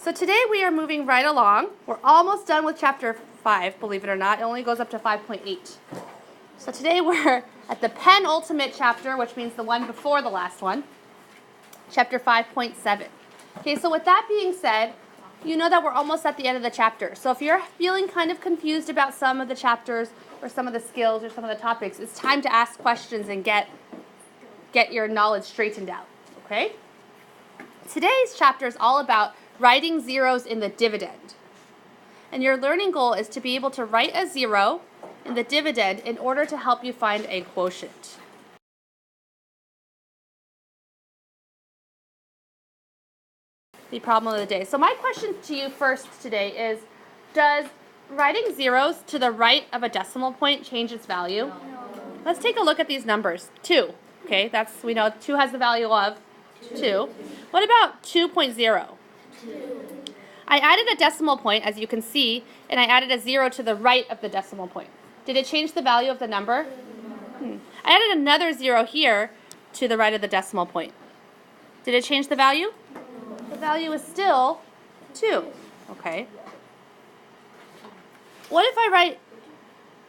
So today we are moving right along. We're almost done with chapter 5, believe it or not. It only goes up to 5.8. So today we're at the penultimate chapter, which means the one before the last one, chapter 5.7. Okay, so with that being said, you know that we're almost at the end of the chapter. So if you're feeling kind of confused about some of the chapters or some of the skills or some of the topics, it's time to ask questions and get your knowledge straightened out, okay? Today's chapter is all about writing zeros in the dividend. And your learning goal is to be able to write a zero in the dividend in order to help you find a quotient. The problem of the day. So my question to you first today is, does writing zeros to the right of a decimal point change its value? No. Let's take a look at these numbers. 2. Okay, we know 2 has the value of 2. What about 2.0? I added a decimal point, as you can see, and I added a 0 to the right of the decimal point. Did it change the value of the number? I added another 0 here to the right of the decimal point. Did it change the value? The value is still 2. Okay. What if I write,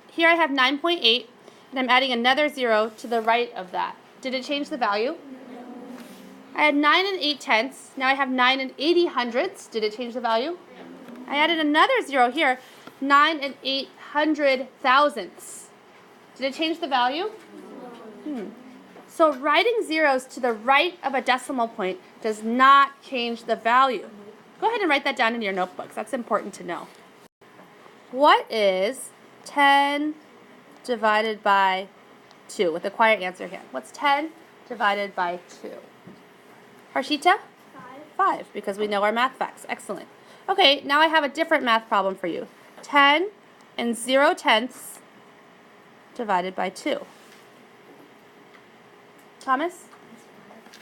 here I have 9.8, and I'm adding another 0 to the right of that. Did it change the value? I had 9 and 8 tenths. Now I have 9 and 80 hundredths. Did it change the value? I added another 0 here. 9 and 800 thousandths. Did it change the value? So writing zeros to the right of a decimal point does not change the value. Go ahead and write that down in your notebooks. That's important to know. What is 10 divided by 2? With a quiet answer here. What's 10 divided by 2? Harshita? 5, because we know our math facts. Excellent. Okay, now I have a different math problem for you. 10 and 0 tenths divided by 2. Thomas?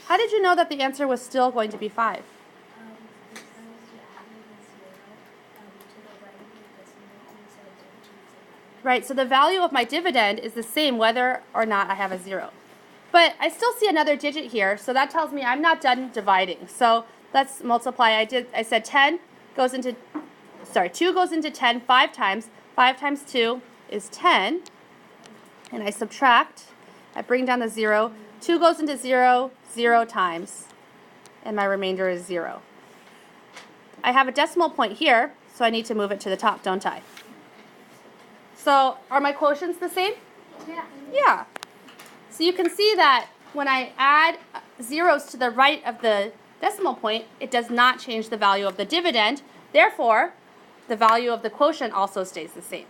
How did you know that the answer was still going to be 5? Right, so the value of my dividend is the same whether or not I have a 0. But I still see another digit here, so that tells me I'm not done dividing. So let's multiply. I said 2 goes into 10 5 times. 5 times 2 is 10. And I subtract. I bring down the 0. 2 goes into 0 0 times. And my remainder is 0. I have a decimal point here, so I need to move it to the top, don't I? So are my quotients the same? Yeah. So you can see that when I add zeros to the right of the decimal point, it does not change the value of the dividend. Therefore, the value of the quotient also stays the same.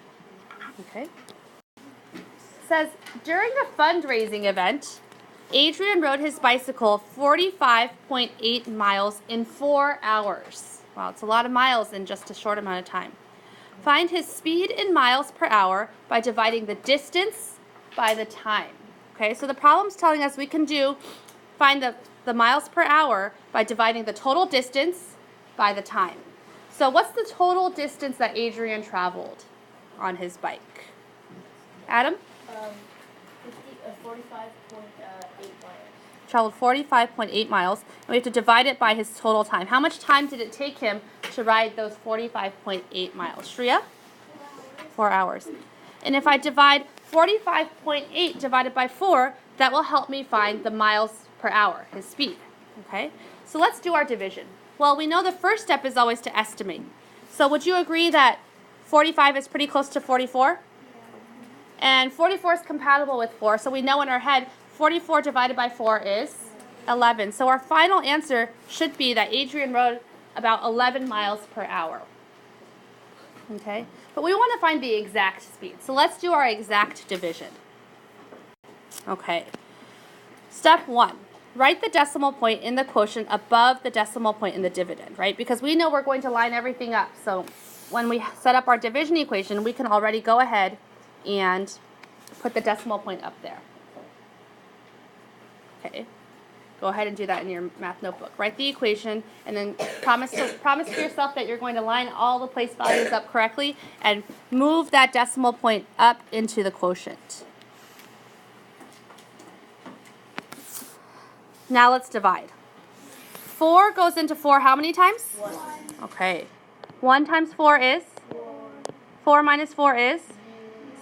Okay. It says, during a fundraising event, Adrian rode his bicycle 45.8 miles in 4 hours. Wow, it's a lot of miles in just a short amount of time. Find his speed in miles per hour by dividing the distance by the time. Okay, so the problem's telling us we can find the miles per hour by dividing the total distance by the time. So what's the total distance that Adrian traveled on his bike? Adam? 45.8 miles. Traveled 45.8 miles, and we have to divide it by his total time. How much time did it take him to ride those 45.8 miles? Shreya? 4 hours. And if I divide 45.8 divided by 4, that will help me find the miles per hour, his speed. Okay? So let's do our division. Well, we know the first step is always to estimate. So would you agree that 45 is pretty close to 44? And 44 is compatible with 4, so we know in our head 44 divided by 4 is 11. So our final answer should be that Adrian rode about 11 miles per hour. Okay? But we want to find the exact speed. So let's do our exact division. Okay. Step 1. Write the decimal point in the quotient above the decimal point in the dividend, right? Because we know we're going to line everything up. So when we set up our division equation, we can already go ahead and put the decimal point up there. Okay. Go ahead and do that in your math notebook. Write the equation and then promise to yourself that you're going to line all the place values up correctly and move that decimal point up into the quotient. Now let's divide. 4 goes into 4 how many times? 1. Okay. 1 times 4 is? 4 minus 4 is?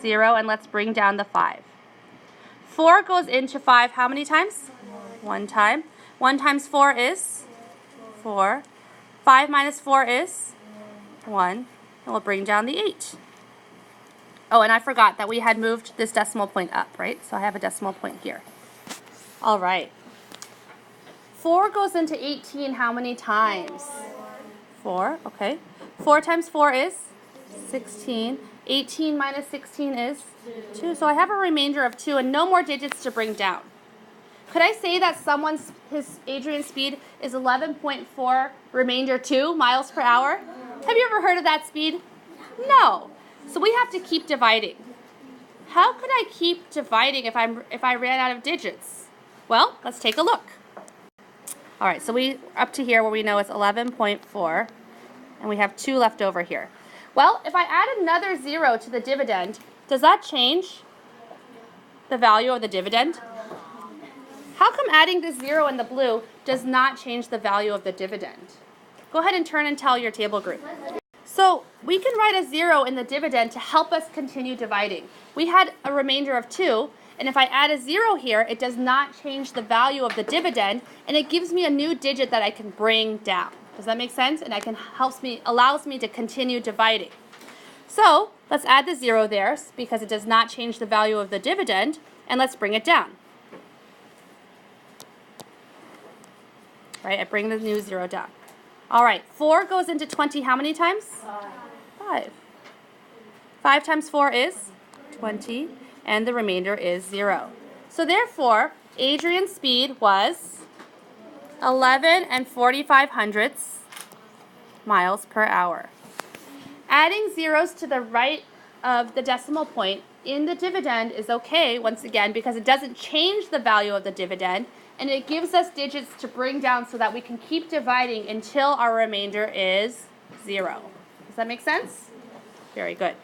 0, and let's bring down the 5. 4 goes into 5 how many times? 1 time. 1 times 4 is? 4. 5 minus 4 is? 1. And we'll bring down the 8. Oh, and I forgot that we had moved this decimal point up, right? So I have a decimal point here. All right. 4 goes into 18 how many times? 4, okay. 4 times 4 is? 16. 18 minus 16 is? 2. So I have a remainder of 2 and no more digits to bring down. Could I say that Adrian's speed is 11.4 remainder 2 miles per hour? Have you ever heard of that speed? No. So we have to keep dividing. How could I keep dividing if I ran out of digits? Well, let's take a look. All right, so we up to here where we know it's 11.4, and we have 2 left over here. Well, if I add another 0 to the dividend, does that change the value of the dividend? How come adding this 0 in the blue does not change the value of the dividend? Go ahead and turn and tell your table group. So we can write a 0 in the dividend to help us continue dividing. We had a remainder of 2, and if I add a 0 here, it does not change the value of the dividend, and it gives me a new digit that I can bring down. Does that make sense? And allows me to continue dividing. So let's add the 0 there because it does not change the value of the dividend, and let's bring it down. Right, I bring the new 0 down. All right, 4 goes into 20 how many times? 5. 5 times 4 is 20, and the remainder is 0. So therefore, Adrian's speed was 11 45 miles per hour. Adding zeros to the right of the decimal point in the dividend is okay, once again, because it doesn't change the value of the dividend, and it gives us digits to bring down so that we can keep dividing until our remainder is 0. Does that make sense? Very good.